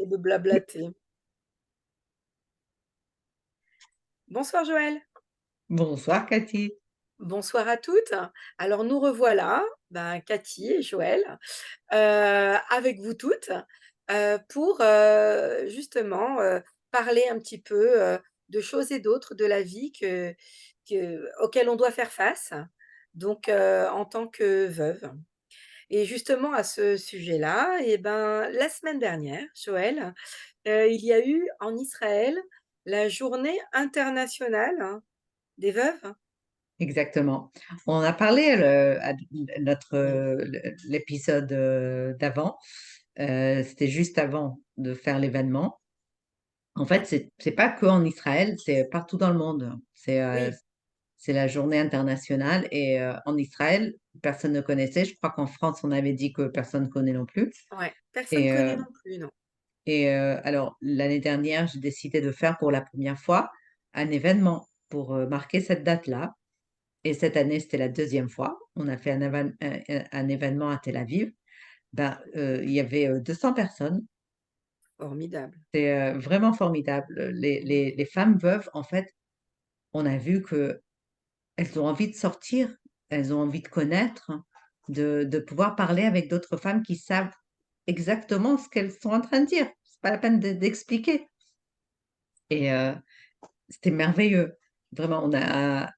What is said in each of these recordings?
de blablater. Bonsoir Joël. Bonsoir Cathy. Bonsoir à toutes. Alors nous revoilà, ben, Cathy et Joël, avec vous toutes, pour, justement, parler un petit peu, de choses et d'autres de la vie auxquelles on doit faire face, donc en tant que veuve. Et justement à ce sujet-là, et ben, la semaine dernière, Joël, il y a eu en Israël la journée internationale des veuves? Exactement. On a parlé à notre Oui, l'épisode d'avant. C'était juste avant de faire l'événement. En fait, c'est pas que en Israël, c'est partout dans le monde. oui, C'est la journée internationale et en Israël, personne ne connaissait. Je crois qu'en France, on avait dit que personne ne connaît non plus. ouais, personne Et connaît non plus, non. alors l'année dernière, j'ai décidé de faire pour la première fois un événement pour marquer cette date-là. Et cette année, c'était la deuxième fois. On a fait un événement à Tel Aviv. Ben, il y avait 200 personnes. Formidable. C'est vraiment formidable. Les femmes veuves, en fait, on a vu que elles ont envie de sortir, elles ont envie de connaître, de pouvoir parler avec d'autres femmes qui savent exactement ce qu'elles sont en train de dire. C'est pas la peine d'expliquer. Et c'était merveilleux. Vraiment,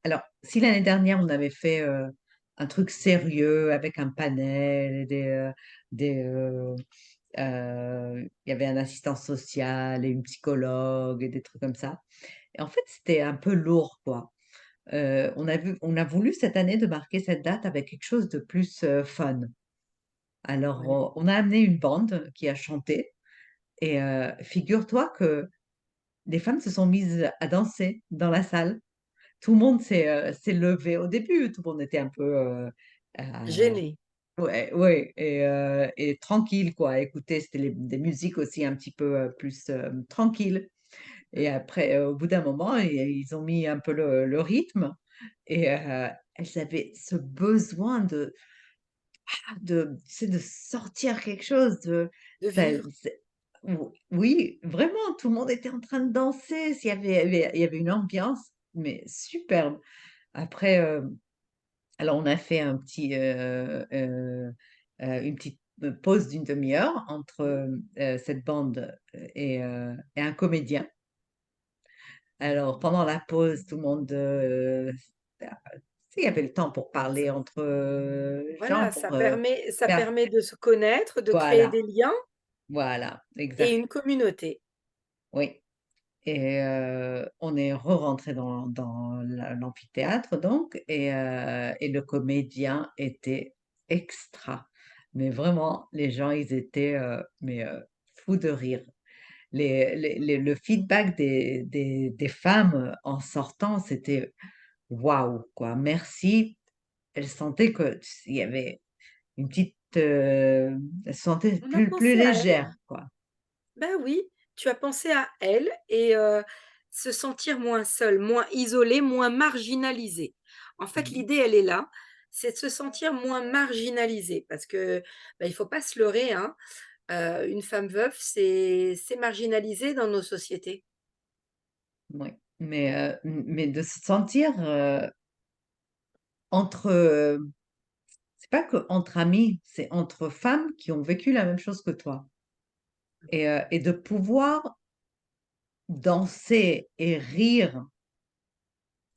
alors, si l'année dernière, on avait fait un truc sérieux avec un panel, il y avait un assistant social et une psychologue et des trucs comme ça. Et en fait, c'était un peu lourd, quoi. On a voulu cette année de marquer cette date avec quelque chose de plus fun. Alors, Ouais. on a amené une bande qui a chanté. Et figure-toi que les femmes se sont mises à danser dans la salle. Tout le monde s'est levé au début, tout le monde était un peu Gênée. ouais, ouais, et tranquille quoi. Écoutez, c'était des musiques aussi un petit peu plus tranquilles. Et après, au bout d'un moment, ils ont mis un peu le rythme et elles avaient ce besoin tu sais, de sortir quelque chose. De Ça, vivre. oui, vraiment, tout le monde était en train de danser. Il y avait une ambiance, mais superbe. Après, alors on a fait une petite pause d'une demi-heure entre cette bande et un comédien. Alors pendant la pause, tout le monde, tu sais, il y avait le temps pour parler entre gens, Voilà, pour ça faire, permet de se connaître, de créer voilà, des liens voilà, et exact, une communauté. oui. Et on est re-rentré dans l'amphithéâtre, donc, et le comédien était extra. Mais vraiment, les gens, ils étaient fous de rire. Le feedback des femmes en sortant, c'était waouh, quoi. Merci. Elles sentaient qu'il y avait une petite. Elles se sentaient On a plus pensé à elles. légères, quoi. Ben oui, tu as pensé à elles et se sentir moins seule, moins isolée, moins marginalisée. En fait, Mhm. l'idée, elle est là, c'est de se sentir moins marginalisée parce que, bah, il faut pas se leurrer, hein, une femme veuve, c'est marginalisé dans nos sociétés. Oui. Mais de se sentir entre. C'est pas que entre amis, c'est entre femmes qui ont vécu la même chose que toi. Et de pouvoir danser et rire,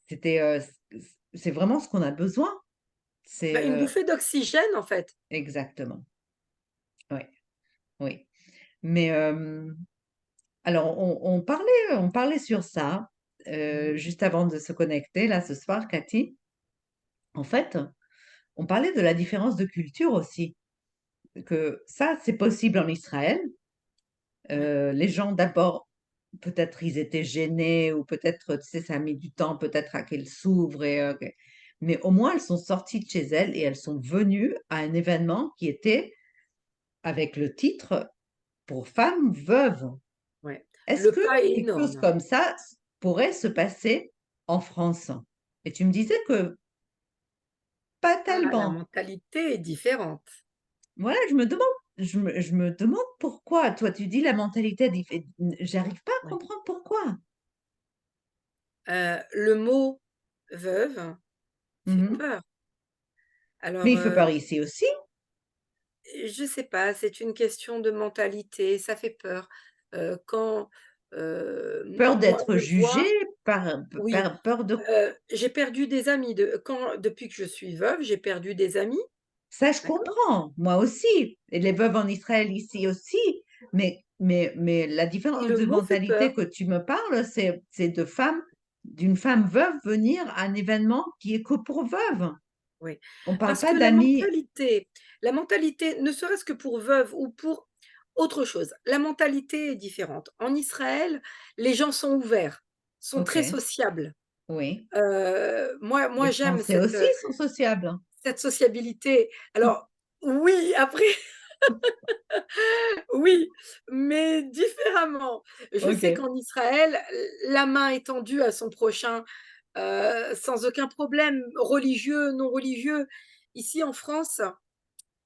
c'est vraiment ce qu'on a besoin. Bah, C'est une bouffée d'oxygène, en fait. exactement. Oui, oui. Mais alors, on parlait sur ça juste avant de se connecter, là, ce soir, Cathy. En fait, on parlait de la différence de culture aussi, que ça, c'est possible en Israël. Ouais. Les gens, d'abord, peut-être ils étaient gênés ou peut-être, tu sais, ça a mis du temps peut-être à qu'elles s'ouvrent. Mais au moins, elles sont sorties de chez elles et elles sont venues à un événement qui était avec le titre pour femmes veuves. Ouais. Est-ce Le que pas est quelque chose énorme. comme ça pourrait se passer en France? Et tu me disais que pas Ah, la tellement. mentalité est différente. Voilà, je me demande. je me demande pourquoi. Toi, tu dis la mentalité j'arrive pas à Oui. comprendre pourquoi. Le mot veuve fait Mmh. peur. Mais Alors, il fait peur ici aussi. je sais pas, c'est une question de mentalité, ça fait peur. Quand, Peur moi d'être je le jugé, vois par oui, peur de j'ai perdu des amis depuis que je suis veuve, j'ai perdu des amis, ça je d'accord? comprends, moi aussi et les veuves en Israël ici aussi, mais la Et différence le de mot fait mentalité peur, que tu me parles, c'est d'une femme veuve venir à un événement qui est que pour veuves. oui. On parle Parce pas que d'amis. la mentalité, ne serait-ce que pour veuve ou pour autre chose, la mentalité est différente. En Israël, les gens sont ouverts, sont très OK, sociables. oui. Moi Les j'aime Français aussi sont sociables, hein. cette sociabilité. Alors oui, après oui, mais différemment. Je sais OK. qu'en Israël, la main est tendue à son prochain, sans aucun problème, religieux, non religieux. Ici en France,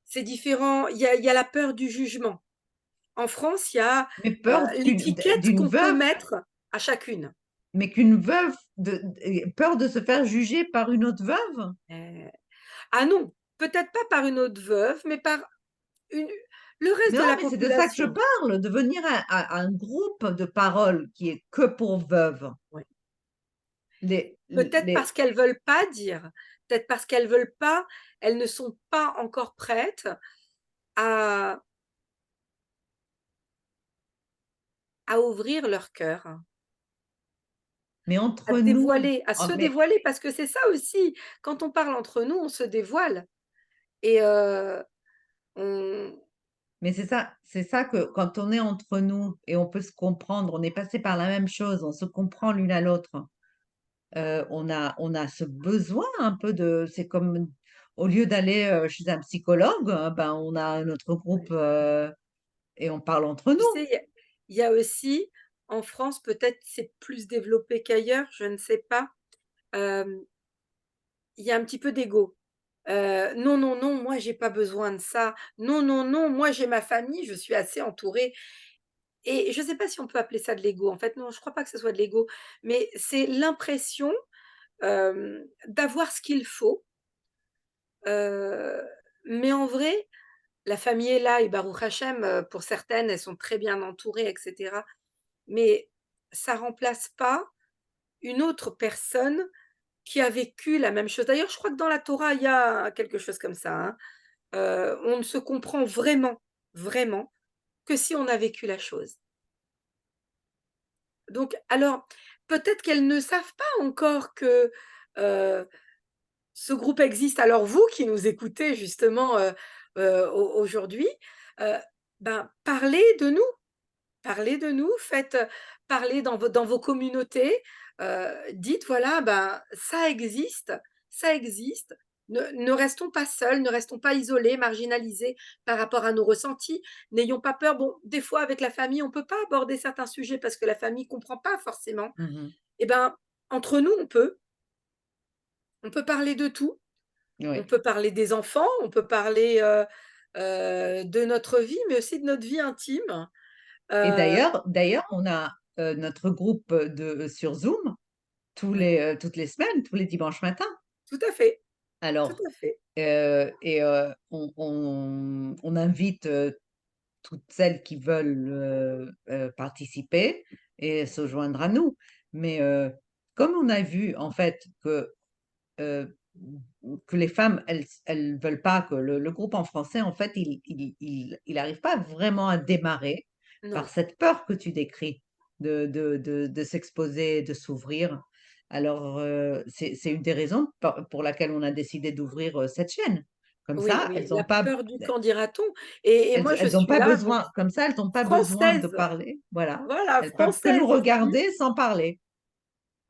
c'est différent. Il y a la peur du jugement. En France, il y a, Mais peur l'étiquette d'une qu'on peut veuve, mettre à chacune. mais qu'une veuve peur de se faire juger par une autre veuve? Heu, ah non, peut-être pas par une autre veuve, mais par une le reste Non, de la mais c'est de ça que je population. parle, de venir à un groupe de parole qui est que pour veuves. Ouais. Les Peut-être les parce qu'elles veulent pas dire, peut-être parce qu'elles veulent pas, elles ne sont pas encore prêtes à ouvrir leur cœur, mais à entre nous, dévoiler, à oh se mais dévoiler parce que c'est ça aussi, quand on parle entre nous, on se dévoile et on c'est ça que quand on est entre nous et on peut se comprendre, on est passé par la même chose, on se comprend l'une à l'autre. On a ce besoin un peu c'est comme au lieu d'aller, chez un psychologue, ben, on a notre groupe, ouais. et on parle entre Tu sais, nous. il y a aussi en France, peut-être c'est plus développé qu'ailleurs, je ne sais pas, hem, il y a un petit peu d'ego. «Non, non, non, moi j'ai pas besoin de ça. Non, non, non, moi j'ai ma famille, je suis assez entourée». Et je ne sais pas si on peut appeler ça de l'ego. En fait, non, je crois pas que ce soit de l'ego, mais c'est l'impression, d'avoir ce qu'il faut, heu, mais en vrai, la famille est là et Baruch Hashem, pour certaines, elles sont très bien entourées et cetera, mais ça remplace pas une autre personne qui a vécu la même chose. D'ailleurs, je crois que dans la Torah, il y a quelque chose comme ça, hein. On ne se comprend vraiment, vraiment que si on a vécu la chose. Donc alors, peut-être qu'elles ne savent pas encore que, heu, ce groupe existe. Alors vous qui nous écoutez justement, aujourd'hui, heu, ben, parlez de nous, faites, parler dans vos communautés, dites voilà, ben, ça existe. Ne restons pas seuls, ne restons pas isolés, marginalisés par rapport à nos ressentis. N'ayons pas peur. Bon, des fois avec la famille, on peut pas aborder certains sujets parce que la famille comprend pas forcément. Mmh. Et ben, entre nous, on peut parler de tout. On Oui peut parler des enfants, on peut parler, de notre vie, mais aussi de notre vie intime. et Heu, d'ailleurs, on a, notre groupe, sur Zoom oui, toutes les semaines, tous les dimanches matins. tout à fait, tout Alors, à fait. on invite, toutes celles qui veulent, participer et se joindre à nous. Mais, comme on a vu en fait heu, que les femmes, elles veulent pas que le groupe en français en fait, il arrive pas vraiment à démarrer par Non. cette peur que tu décris de s'exposer, de s'ouvrir. Alors, c'est une des raisons pour laquelle on a décidé d'ouvrir, cette chaîne. Comme Oui, ça, oui, elles ont la pas peur du «qu'en dira-t-on?» et moi je elles ont suis pas là, donc besoin comme ça, elles ont pas besoin de française, parler, voilà. voilà, Elles peuvent que nous française aussi. regarder sans parler.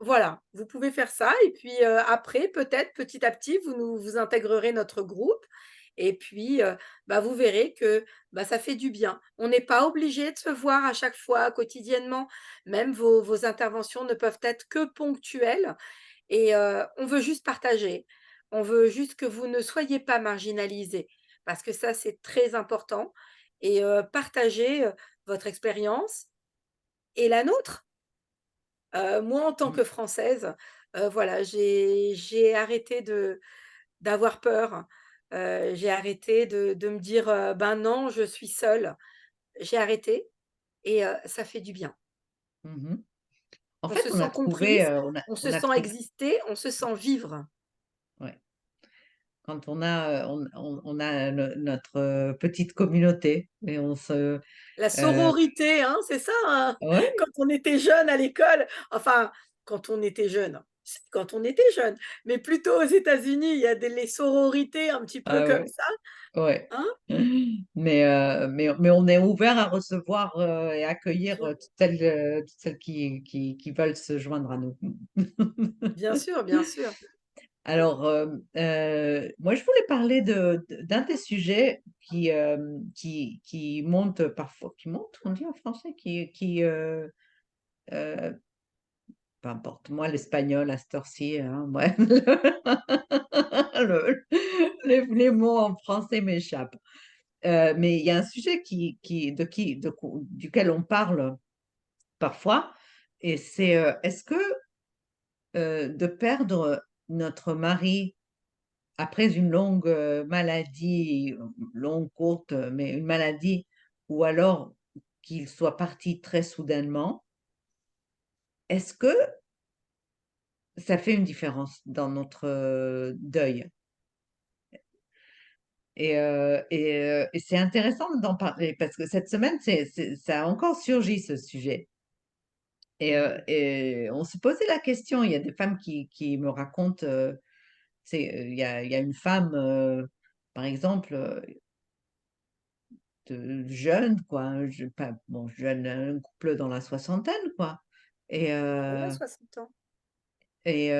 Voilà, vous pouvez faire ça et puis, après peut-être petit à petit vous intégrerez notre groupe et puis, bah, vous verrez que, bah, ça fait du bien. On n'est pas obligé de se voir à chaque fois quotidiennement, même vos interventions ne peuvent être que ponctuelles et on veut juste partager. On veut juste que vous ne soyez pas marginalisés parce que ça, c'est très important et partager, votre expérience et la nôtre. Moi, en tant Mmh. que Française, voilà, j'ai arrêté d'avoir peur. J'ai arrêté de me dire, «Ben non, je suis seule». J'ai arrêté et ça fait du bien. Mmh. En On fait, se on a sent trouvé, comprise, on se on a sent trouvé exister, on se sent vivre. ouais, quand on a notre, petite communauté et on se, La heu sororité, hein, c'est ça, hein? ouais, Quand on était jeune à l'école, enfin, quand on était jeune, si, quand on était jeune, mais plutôt aux États-Unis, il y a des les sororités un petit peu ah comme ouais, ça, ouais. hein? Mais on est ouvert à recevoir, et accueillir, Bien toutes celles qui veulent se joindre à nous. bien sûr, bien sûr. Alors, moi, je voulais parler d'un des sujets qui monte parfois, qui monte, on dit en français? Heu, peu importe, moi, l'espagnol à cette heure-ci, hein, bref, le les mots en français m'échappent. Mais il y a un sujet duquel on parle parfois et c'est, est-ce que, de perdre notre mari après une longue, maladie, longue, courte, mais une maladie ou alors qu'il soit parti très soudainement, est-ce que ça fait une différence dans notre, deuil? Et c'est intéressant d'en parler parce que cette semaine, ça a encore surgi ce sujet et on se posait la question. Il y a des femmes qui me racontent, il y a une femme, par exemple, de jeune quoi, je pas bon jeune, un couple dans la soixantaine quoi et Ouais, heu 60 ans. et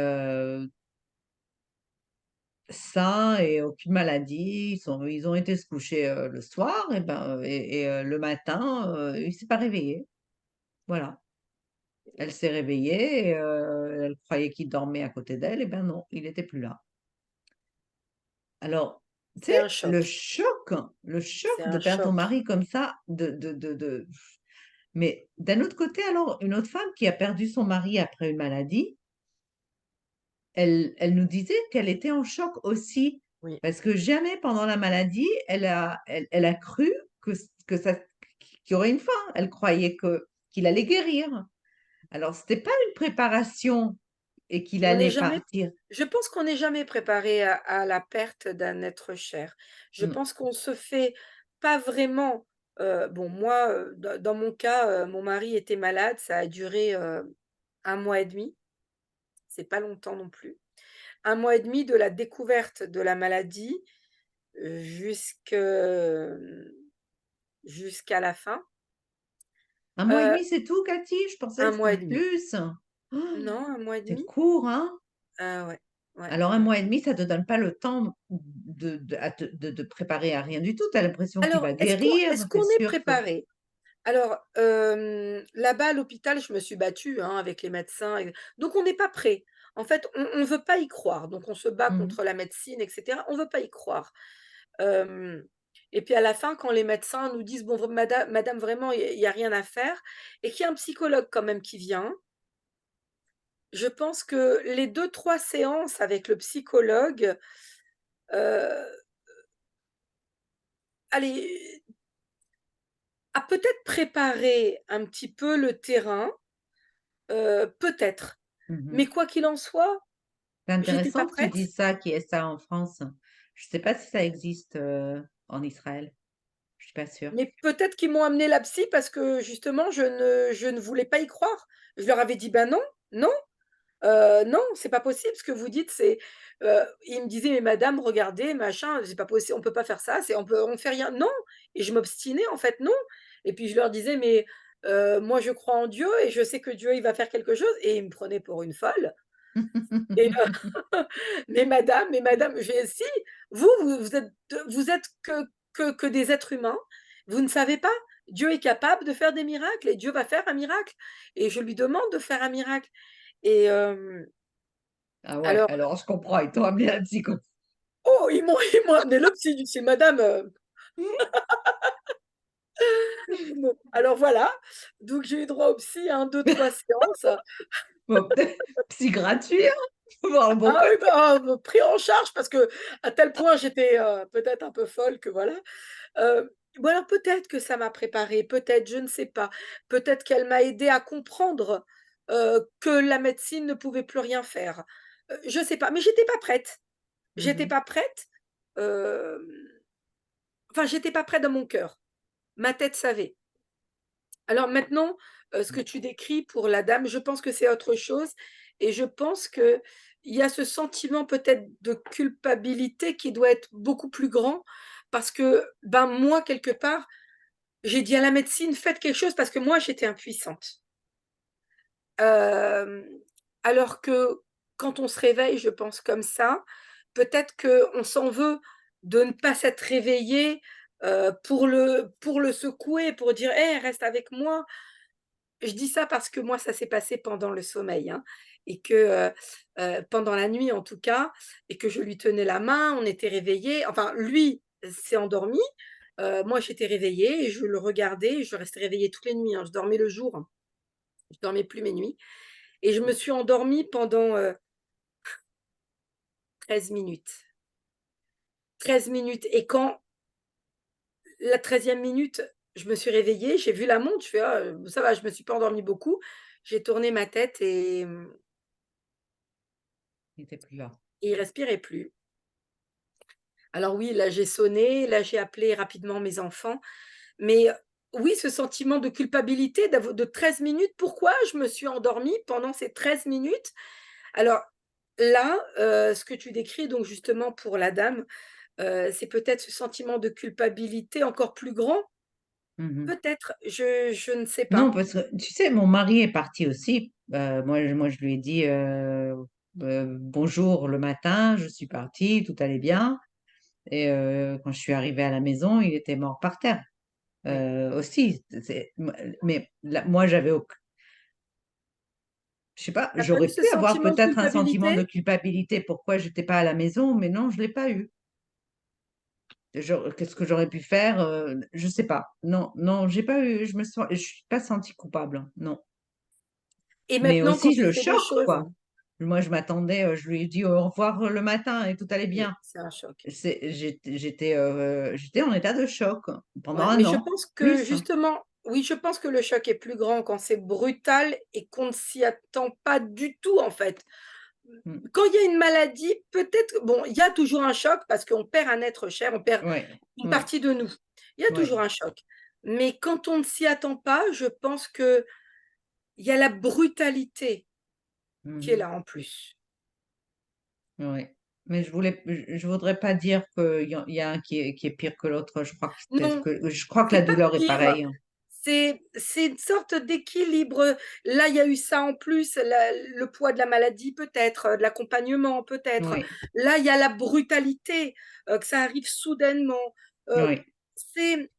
sains et aucune maladie. Ils ont été se coucher, le soir et ben, le matin, il s'est pas réveillé. Voilà. Elle s'est réveillée et elle croyait qu'il dormait à côté d'elle et ben non, il était plus là. Alors, tu C'est sais, un choc, le c'est choc de un perdre ton choc. mari comme ça, mais d'un autre côté alors, une autre femme qui a perdu son mari après une maladie, elle nous disait qu'elle était en choc aussi, Oui. parce que jamais pendant la maladie, elle a cru que ça qu'il y aurait une fin. Elle croyait qu'il allait guérir. Alors c'était pas une préparation et qu'il On n'est allait jamais partir. Je pense qu'on n'est jamais préparé à la perte d'un être cher. Je Mmh. pense qu'on se fait pas vraiment, bon moi, dans mon cas, mon mari était malade, ça a duré, 1 mois et demi, c'est pas longtemps non plus. 1 mois et demi de la découverte de la maladie, jusque, jusqu'à la fin. 1 mois et Heu, demi, c'est tout, Cathy? Je pensais 1 que mois c'était et demi. plus. Non, 1 mois et demi. C'est court, hein? Ah ouais, ouais, Alors un ouais. mois et demi, ça te donne pas le temps de préparer à rien du tout. Tu as l'impression qu'il Alors, va guérir, est-ce tu es qu'on est sûre que préparé? Alors, là-bas à l'hôpital, je me suis battue, hein, avec les médecins et donc on n'est pas prêt. En fait, on veut pas y croire, donc on se bat mmh contre la médecine et cetera. On veut pas y croire. Hem Et puis à la fin, quand les médecins nous disent: «Bon, madame, vraiment, il y a rien à faire» et qu'il y a un psychologue quand même qui vient, je pense que les 2 3 séances avec le psychologue, heu, allez, a peut-être préparé un petit peu le terrain, peut-être. mh. Mais quoi qu'il en soit, C'est j'étais pas intéressant que tu prête. dises ça, qu'il y ait ça en France. Je sais pas si ça existe, en Israël. Je suis pas sûre. Mais peut-être qu'ils m'ont amené la psy parce que justement je ne voulais pas y croire. Je leur avais dit: «Ben non, non, non, c'est pas possible ce que vous dites, c'est» ils me disaient: «Mais madame, regardez, machin, c'est pas possible, on peut pas faire ça, on fait rien». Non, et je m'obstinais en fait, non, et puis je leur disais: «Mais moi je crois en Dieu et je sais que Dieu il va faire quelque chose», et ils me prenaient pour une folle et mais madame, j'ai si, vous êtes que des êtres humains, vous ne savez pas? Dieu est capable de faire des miracles et Dieu va faire un miracle et je lui demande de faire un miracle et Ah ouais, alors alors je comprends, ils t'ont amené un psycho. oh, ils m'ont amené le psy, du style: «Madame, Bon, alors voilà, donc j'ai eu droit au psy, hein, 2-3 séances. Bon, peut-être psy gratuit, hein? Faut voir le bon Ah oui, côté. bah, pris en charge parce que à tel point j'étais, peut-être un peu folle que voilà. Ou alors peut-être que ça m'a préparée, peut-être, je ne sais pas. Peut-être qu'elle m'a aidée à comprendre, que la médecine ne pouvait plus rien faire. Je sais pas, mais j'étais pas prête. J'étais Mmh. pas prête, hem, enfin j'étais pas prête dans mon cœur. Ma tête savait. Alors maintenant, ce que tu décris pour la dame, je pense que c'est autre chose et je pense qu'il y a ce sentiment peut-être de culpabilité qui doit être beaucoup plus grand parce que, ben, moi, quelque part, j'ai dit à la médecine: «Faites quelque chose» parce que moi, j'étais impuissante. Hem, alors que quand on se réveille, je pense comme ça, peut-être qu'on s'en veut de ne pas s'être réveillé, pour le secouer, pour dire: «Hé, reste avec moi». Je dis ça parce que moi, ça s'est passé pendant le sommeil, hein, et que, pendant la nuit en tout cas, et que je lui tenais la main, on était réveillés, enfin lui s'est endormi, moi j'étais réveillée et je le regardais, je restais réveillée toutes les nuits, hein, je dormais le jour, hein, je dormais plus mes nuits et je me suis endormie pendant, 13 minutes. 13 minutes et quand la 13e minute, je me suis réveillée, j'ai vu la montre, je fais: «Ah, ça va, je me suis pas endormie beaucoup». J'ai tourné ma tête et Il était plus là. il respirait plus. Alors oui, là, j'ai sonné, là, j'ai appelé rapidement mes enfants, mais oui, ce sentiment de culpabilité de 13 minutes. Pourquoi je me suis endormie pendant ces 13 minutes? Alors là, ce que tu décris donc justement pour la dame, c'est peut-être ce sentiment de culpabilité encore plus grand? Mmh. Peut-être, je ne sais Non, pas. parce que tu sais, mon mari est parti aussi. Moi, je lui ai dit, «Bonjour» le matin, je suis partie, tout allait bien et quand je suis arrivée à la maison, il était mort par terre, Oui. aussi. C'est mais là, moi, j'avais auc je sais pas, Tu as pas eu j'aurais ce pu avoir sentiment de peut-être un sentiment de culpabilité? culpabilité, pourquoi j'étais pas à la maison, mais non, je l'ai pas eu. Qu'est-ce que j'aurais pu faire? Je sais pas. Non, non, j'ai pas eu je suis pas sentie coupable, non. Et Mais maintenant quand aussi tu le fais des choc, choses quoi. Moi, je m'attendais, je lui ai dit au revoir le matin et tout allait oui, bien. c'est un choc. J'étais en état de choc pendant Ouais, un mais je an, pense que plus. justement oui, je pense que le choc est plus grand quand c'est brutal et qu'on ne s'y attend pas du tout, en fait. Mmh, Quand il y a une maladie, peut-être bon, il y a toujours un choc parce qu'on perd un être cher, on perd ouais, une ouais, partie de nous. Il y a ouais. toujours un choc. Mais quand on ne s'y attend pas, je pense qu'il y a la brutalité qui est Mmh. là en plus. Ouais. Mais je voudrais pas dire qu'il y a un qui est pire que l'autre. Non, Je crois que la c'est pas douleur est pire. pareille, hein. C'est une sorte d'équilibre. Là, il y a eu ça en plus, le poids de la maladie peut-être, de l'accompagnement peut-être. Oui, Là, il y a la brutalité, que ça arrive soudainement. Heu, oui. c'est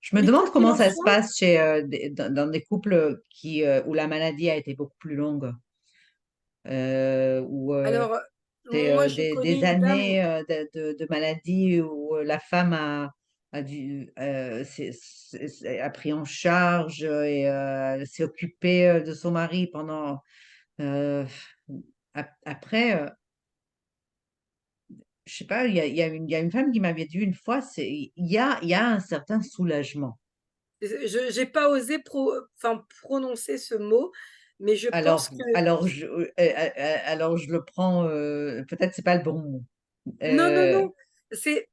Je me mais quoi demande qu'il comment en ça se soit, passe chez, dans des couples où la maladie a été beaucoup plus longue, où, alors, c'est, moi j'ai connu des une dame années, de maladie où, la femme a dû, a pris en charge, et s'est occupée, de son mari pendant, heu, après, je sais pas, il y a une femme qui m'avait dit une fois, il y a un certain soulagement. je j'ai pas osé enfin prononcer ce mot, mais je pense que Alors je le prends, peut-être c'est pas le bon mot. non, non, Heu, non, c'est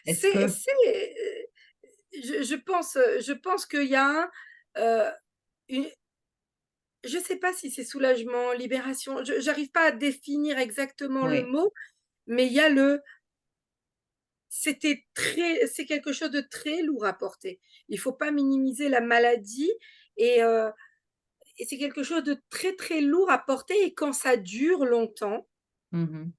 est-ce que je pense qu'il y a heu, une je sais pas si c'est soulagement, libération, je j'arrive pas à définir exactement le oui. mot, mais il y a c'est quelque chose de très lourd à porter. Il faut pas minimiser la maladie et heu et c'est quelque chose de très, très lourd à porter et quand ça dure longtemps, Mmh mh.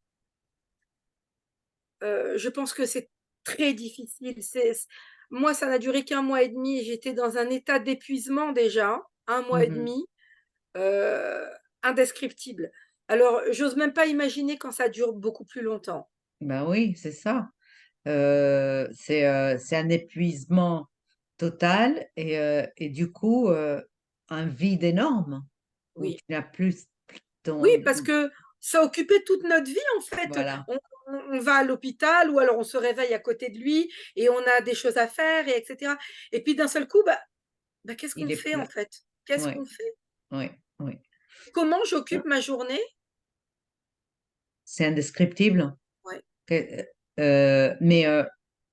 je pense que c'est très difficile. Moi, ça n'a duré qu'un mois et demi et j'étais dans un état d'épuisement déjà, un mois et Mmh mh. demi, heu, indescriptible. Alors, j'ose même pas imaginer quand ça dure beaucoup plus longtemps. Bah oui, c'est ça. C'est un épuisement total et du coup, un vide énorme où Oui. tu n'as plus Oui, ton parce que ça occupait toute notre vie, en fait. voilà, On va à l'hôpital ou alors on se réveille à côté de lui et on a des choses à faire et etc. Et puis d'un seul coup, qu'est-ce qu'on il est fait, en plein. fait? Qu'est-ce Oui, qu'on fait? oui, oui. Comment j'occupe ma journée? C'est indescriptible. Ouais. Que mais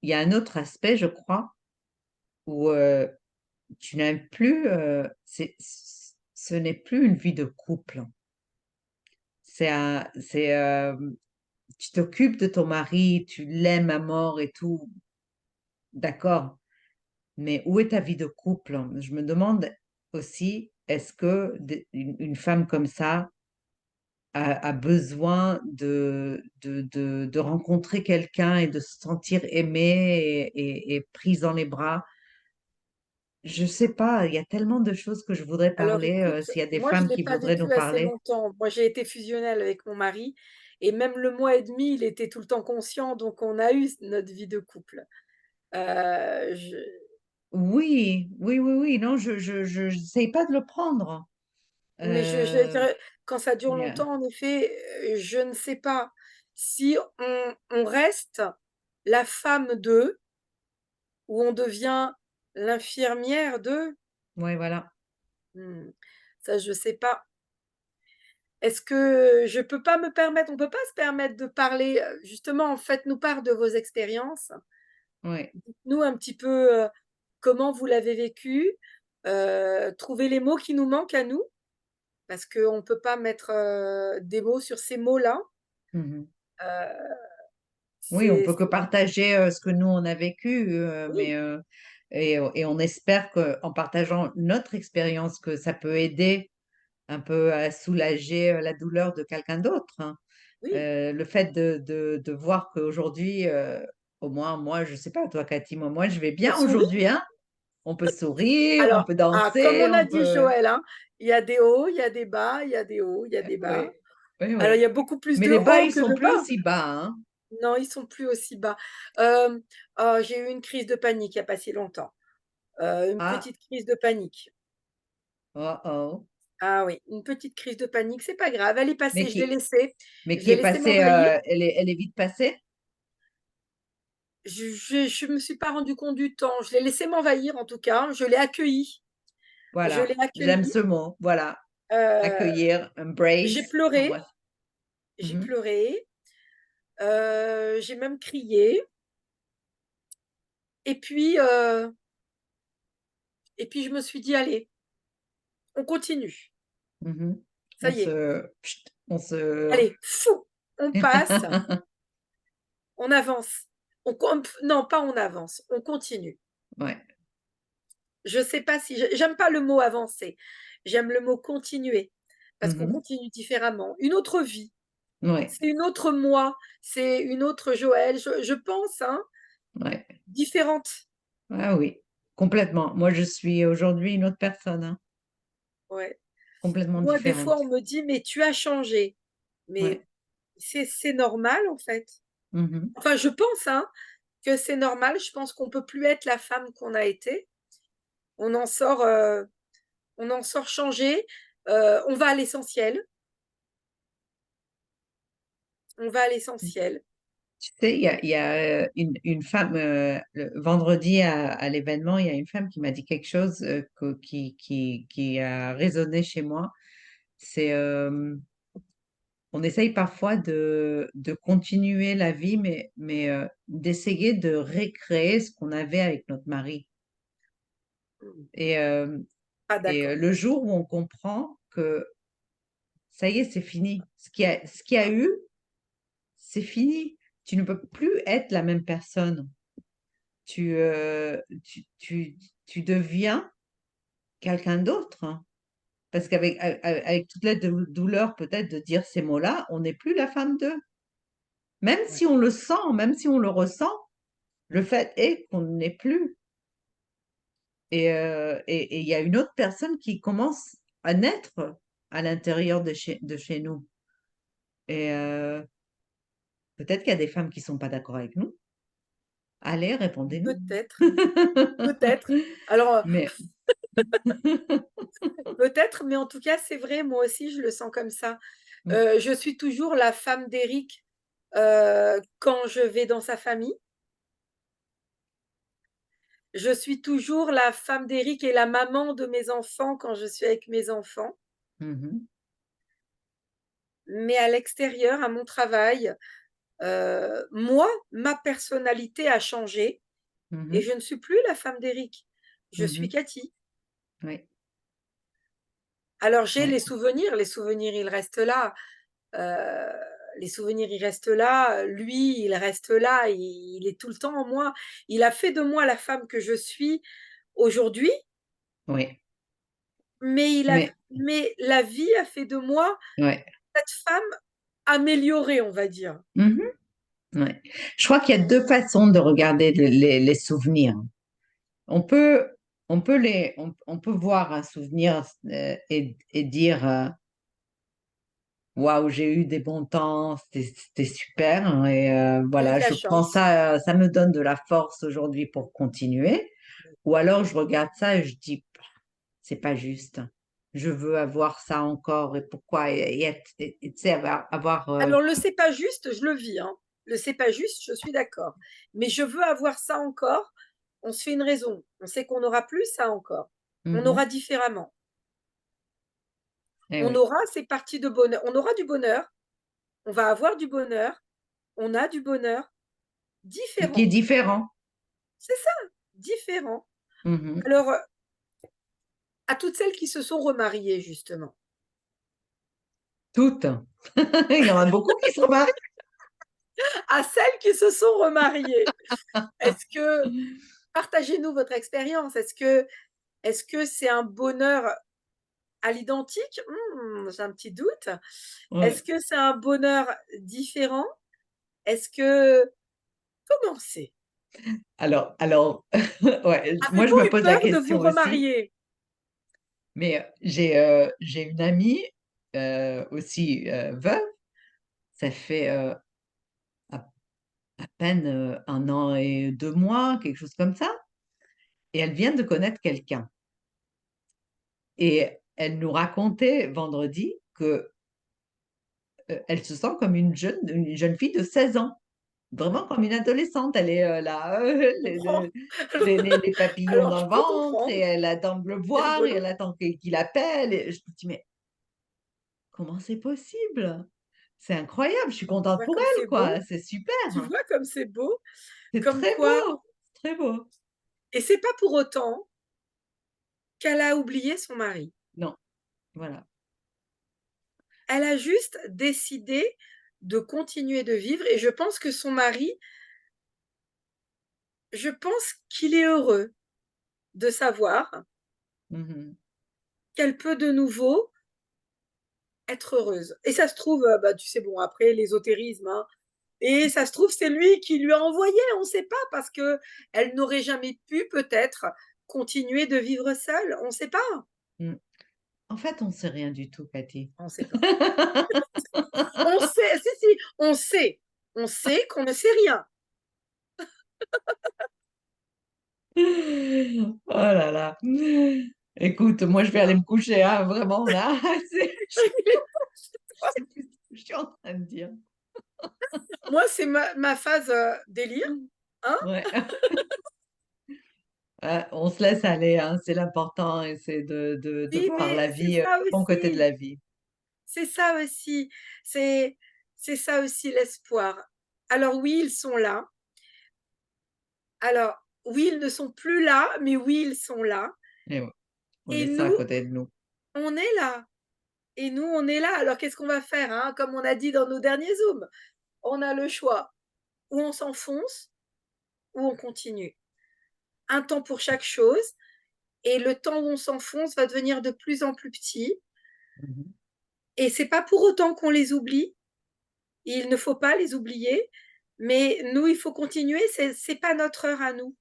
il y a un autre aspect, je crois, où, tu n'as plus, ce n'est plus une vie de couple. Tu t'occupes de ton mari, tu l'aimes à mort et tout, d'accord, mais où est ta vie de couple? Je me demande aussi, est-ce que une femme comme ça a besoin de rencontrer quelqu'un et de se sentir aimée et prise dans les bras? Je sais pas, il y a tellement de choses que je voudrais Alors parler, écoute, s'il y a des moi je femmes l'ai qui pas voudraient nous vécu assez parler. longtemps. Moi j'ai été fusionnelle avec mon mari et même le mois et demi, il était tout le temps conscient, donc on a eu notre vie de couple. Je Oui, oui, oui, oui, non, j'essaye pas de le prendre. mais je Heu, dirais quand ça dure il y a longtemps, en effet, je ne sais pas si on reste la femme d'eux ou on devient l'infirmière d'eux. ouais, voilà. Mmh, ça je sais pas. Est-ce que je peux pas me permettre on peut pas se permettre de parler, justement, faites-nous part de vos expériences. Ouais. Dites-nous un petit peu, comment vous l'avez vécu, trouvez les mots qui nous manquent à nous, parce qu'on ne peut pas mettre, des mots sur ces mots-là. Mmh. Heu, Oui, on c'est peut que partager, ce que nous on a vécu, oui, et on espère qu'en partageant notre expérience, que ça peut aider un peu à soulager, la douleur de quelqu'un d'autre, hein. oui, Le fait de voir qu'aujourd'hui, au moins moi, je sais pas toi Cathy, moi je vais on bien sourit. aujourd'hui, hein. On peut sourire, on Alors, peut comme danser, on a on dit peut Joël, hein, il y a des hauts, il y a des bas, il y a des hauts, il y a des bas. oui, oui, Alors il oui. y a beaucoup plus Mais de les bas, hauts ils que sont de plus bas. aussi bas, hein. Non, ils sont plus aussi bas. Hem, oh, j'ai eu une crise de panique il y a pas si longtemps, une Ah, petite crise de panique. oh oh. Ah oui, une petite crise de panique, c'est pas grave, elle est Mais passée, qui mais je qui l'ai est laissée passée, m'envahir. elle est vite passée? Je me suis pas rendu compte du temps, je l'ai laissé m'envahir en tout cas, je l'ai accueilli. Je l'ai Voilà, j'aime accueilli, ce mot, voilà. heu, Accueillir, j'ai embrace, pleuré, embrasse. j'ai Mmh. pleuré, j'ai même crié et puis, heu et puis je me suis dit: «Allez, on continue, Mmh. ça y est, On se allez, fou, on passe, on avance, non pas on avance, on continue». ouais. Je sais pas si j'aime pas le mot avancer, j'aime le mot continuer, parce qu'on Mmh. continue différemment. Une autre vie, Ouais, c'est une autre moi, c'est une autre Joël, je pense, hein, ouais. différente. Ah oui, complètement. Moi, je suis aujourd'hui une autre personne, hein, Ouais. complètement Moi, des fois, différente. on me dit: «Mais tu as changé», Ouais. mais c'est normal, en fait. Mmh. Enfin, je pense, hein, que c'est normal. Je pense qu'on peut plus être la femme qu'on a été. On en sort, on en sort changé, on va à l'essentiel, on va à l'essentiel. Tu sais, il y a, une femme, le vendredi à l'événement, il y a une femme qui m'a dit quelque chose, que qui a résonné chez moi. C'est, on essaye parfois de continuer la vie, mais d'essayer de récréer ce qu'on avait avec notre mari Mmh. et hem Pas et d'accord. le jour où on comprend que ça y est, c'est fini. Ce qu'il y a eu, c'est fini. Tu ne peux plus être la même personne. Tu deviens quelqu'un d'autre, hein. Parce qu'avec toute la douleur peut-être de dire ces mots-là, on n'est plus la femme d'eux. Même Ouais. si on le sent, même si on le ressent, le fait est qu'on ne l'est plus et il y a une autre personne qui commence à naître à l'intérieur de chez nous et peut-être qu'il y a des femmes qui sont pas d'accord avec nous. Allez, répondez-nous. Peut-être, peut-être. Alors, Mais peut-être, mais en tout cas, c'est vrai, moi aussi, je le sens comme ça. mmh, Je suis toujours la femme d'Éric, quand je vais dans sa famille. Je suis toujours la femme d'Éric et la maman de mes enfants quand je suis avec mes enfants. mmh Mais à l'extérieur, à mon travail, moi, ma personnalité a changé et mh. je ne suis plus la femme d'Éric. Je suis Mmh. Cathy. Oui, Alors j'ai oui, les souvenirs, ils restent là. Heu, les souvenirs, ils restent là. Lui, il reste là, il est tout le temps en moi. Il a fait de moi la femme que je suis aujourd'hui, oui, mais mais la vie a fait de moi ouais. cette femme améliorée, on va dire. Mmh. Ouais. Je crois qu'il y a 2 façons de regarder les souvenirs. On peut on peut voir un souvenir, et dire, «Waouh, j'ai eu des bons temps, c'était super, hein, et J'ai eu voilà, de la je prends chance. ça, ça me donne de la force aujourd'hui pour continuer». Ou alors je regarde ça et je dis: «C'est pas juste. Je veux avoir ça encore et pourquoi?» Et être et tu sais avoir, Alors le «c'est pas juste», je le vis, hein. Le «c'est pas juste», je suis d'accord. Mais je veux avoir ça encore, on se fait une raison. On sait qu'on n'aura plus ça encore. On mmh aura différemment. et On oui, aura ces parties de bonheur, on aura du bonheur, on va avoir du bonheur, on a du bonheur mais qui est différent. différent. C'est ça, différent. Mmh. Alors, à toutes celles qui se sont remariées justement, Toutes. Il y en a beaucoup qui se remarient. à celles qui se sont remariées, est-ce que partagez-nous votre expérience. Est-ce que c'est un bonheur à l'identique? J'ai un petit doute. Est-ce Ouais. que c'est un bonheur différent? Est-ce que comment c'est? Alors ouais, moi je Avez-vous me eu pose la peur de vous question aussi, remarier? mais j'ai une amie, aussi, veuve, ça fait, à peine, 1 an et 2 mois, quelque chose comme ça, et elle vient de connaître quelqu'un et elle nous racontait vendredi que, elle se sent comme une jeune fille de 16 ans. Vraiment comme une adolescente, elle est, là, Je comprends. les papillons Alors dans je le peux ventre et comprendre, elle attend de le c'est voir et rigolo. elle attend qu'il appelle et je me dis: «Mais comment c'est possible? C'est incroyable, je suis Tu contente vois pour comme elle, c'est quoi, beau? c'est Tu super, vois comme c'est beau? c'est Comme très quoi beau, c'est très beau». et c'est pas pour autant qu'elle a oublié son mari. Non, voilà. Elle a juste décidé de continuer de vivre et je pense que son mari, je pense qu'il est heureux de savoir Mmh mh. qu'elle peut de nouveau être heureuse et ça se trouve, bah, tu sais, bon, après l'ésotérisme, hein, et ça se trouve, c'est lui qui lui a envoyé, on ne sait pas parce qu'elle n'aurait jamais pu peut-être continuer de vivre seule, on ne sait pas, Mmh. En fait, on sait rien du tout, Cathy. on ne sait pas. On sait, si, si, on sait qu'on ne sait rien. Oh là là. Écoute, moi je vais aller me coucher, hein, vraiment là, c'est je sais plus ce que je suis en train de dire. Moi, c'est ma phase, délire, hein. Ouais. On se laisse aller, hein, c'est l'important et c'est de Oui, voir mais la c'est vie, ça le bon côté de aussi, la vie. c'est ça aussi, c'est c'est ça aussi l'espoir. Alors oui, ils sont là. Alors oui, ils ne sont plus là, mais oui, ils sont là Et ouais, on et est ça à nous, côté de nous. on est là et nous, on est là. Alors qu'est-ce qu'on va faire, hein? Comme on a dit dans nos derniers Zooms, on a le choix, ou on s'enfonce ou on continue. Un temps pour chaque chose et le temps où on s'enfonce va devenir de plus en plus petit Mmh mh. et c'est pas pour autant qu'on les oublie. Il ne faut pas les oublier, mais nous, il faut continuer, c'est pas notre heure à nous.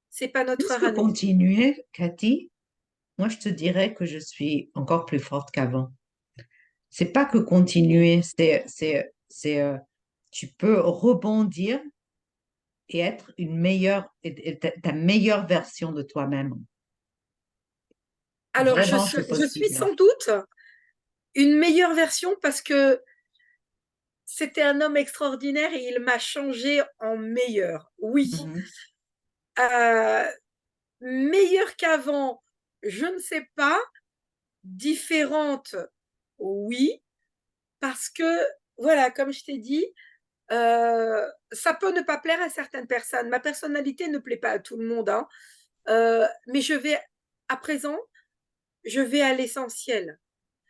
C'est pas notre Plus heure que à nous. continuer, Cathy, moi je te dirais que je suis encore plus forte qu'avant. C'est pas que Oui, continuer, tu peux rebondir et être une meilleure et ta meilleure version de toi-même. Alors Vraiment, c'est je suis possible. sans doute une meilleure version parce que c'était un homme extraordinaire et il m'a changé en meilleur. Oui. Mmh. Heu, Meilleure qu'avant, je ne sais pas. Différente, oui, parce que voilà, comme je t'ai dit, ça peut ne pas plaire à certaines personnes. Ma personnalité ne plaît pas à tout le monde, hein, mais à présent, je vais à l'essentiel.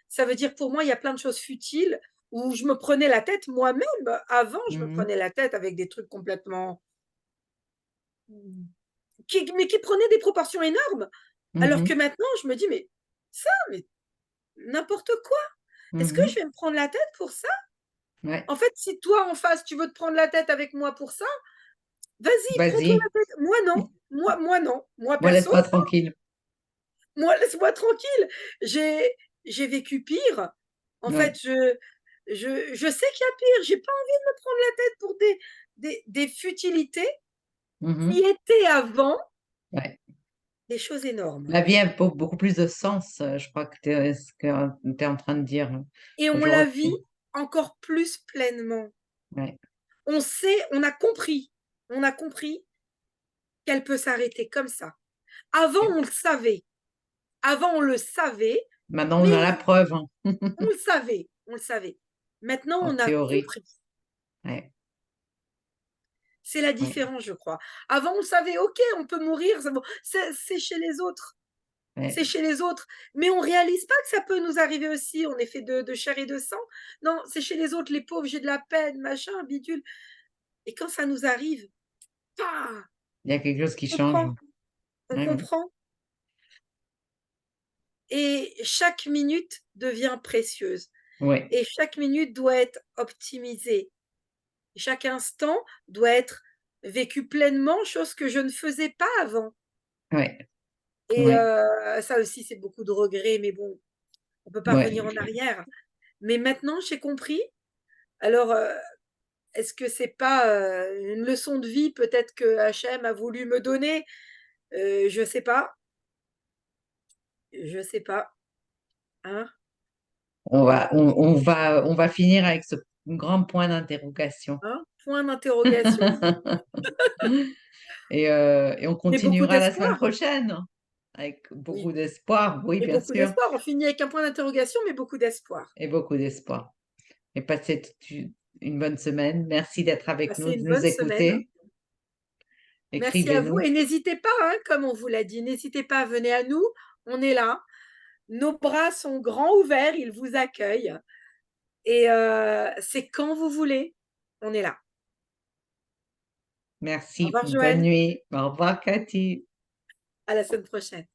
Ça veut dire pour moi, il y a plein de choses futiles où je me prenais la tête moi-même. Avant, je me Mmh. prenais la tête avec des trucs complètement qui prenaient des proportions énormes. Alors que Mmh. maintenant, je me dis: mais n'importe quoi. Est-ce que Mmh. je vais me prendre la tête pour ça? Ouais, En fait, si toi, en face, tu veux te prendre la tête avec moi pour ça, vas-y, prends-toi vas-y, la tête. Moi, non. Moi, non. Moi, moi perso, laisse-moi tranquille. moi, laisse-moi tranquille. J'ai, j'ai vécu pire. En Ouais. fait, je sais qu'il y a pire. J'ai pas envie de me prendre la tête pour des futilités qui Mmh. étaient avant Ouais. des choses énormes. La vie a beaucoup plus de sens, je crois que ce que tu es en train de dire Et on la vit aujourd'hui. encore plus pleinement. Ouais. On sait, on a compris qu'elle peut s'arrêter comme ça. Avant, Et on le savait. Avant, on le savait, maintenant on mais a la preuve, hein, on le savait, on le savait. Maintenant, en on a théorie. compris. Ouais, C'est la ouais, différence, je crois. Avant, on savait, OK, on peut mourir, c'est chez les autres. ouais. C'est chez les autres. Mais on réalise pas que ça peut nous arriver aussi. On est fait de chair et de sang. Non, c'est chez les autres, les pauvres, j'ai de la peine, machin, bidule. Et quand ça nous arrive, ah, Il y a quelque chose qui on change. comprend, on Ouais, ouais. comprend. Et chaque minute devient précieuse. Ouais, Et chaque minute doit être optimisée. Chaque instant doit être vécu pleinement, chose que je ne faisais pas avant. ouais, Et ouais, ça aussi, c'est beaucoup de regrets, mais bon, on ne peut pas revenir ouais. en arrière. Mais maintenant, j'ai compris. Alors, est-ce que c'est pas une leçon de vie peut-être que Hachem a voulu me donner? Je sais pas, je sais pas, hein. On va finir avec ce grand point d'interrogation. Hein? Point d'interrogation. Et on Mais beaucoup continuera la semaine d'espoir. prochaine avec beaucoup Oui, d'espoir, oui, et bien beaucoup sûr, d'espoir. On finit avec un point d'interrogation, mais beaucoup d'espoir. et beaucoup d'espoir. Et passez une bonne semaine. Merci d'être avec Passez nous, de une nous bonne semaine. écouter. Merci à vous Écrivez-nous. et n'hésitez pas, hein, comme on vous l'a dit, n'hésitez pas, venez à nous, on est là. Nos bras sont grands ouverts, ils vous accueillent et c'est quand vous voulez, on est là. Au Merci. revoir Bonne Joël, nuit. Au revoir, Cathy. à la semaine prochaine.